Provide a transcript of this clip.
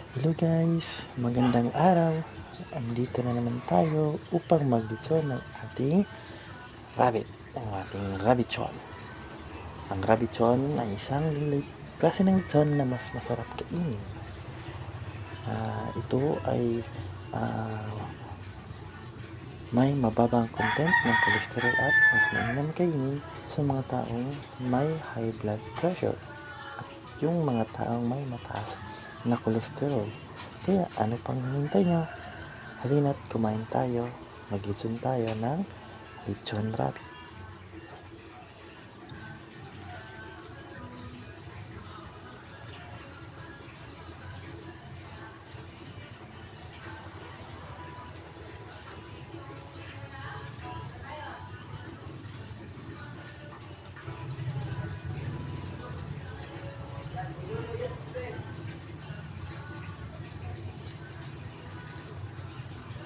Hello guys, magandang araw. Andito na naman tayo upang maglutson ng ating rabbit, ang ating rabbitson. Ang rabbitson ay isang klase ng lutson na mas masarap kainin. Ito ay may mababang content ng cholesterol at mas mainam kainin sa mga taong may high blood pressure at yung mga taong may mataas na kolesterol. Kaya ano pang hinintay nyo? Halina't kumain tayo, mag-lutson tayo ng lechon rabbit.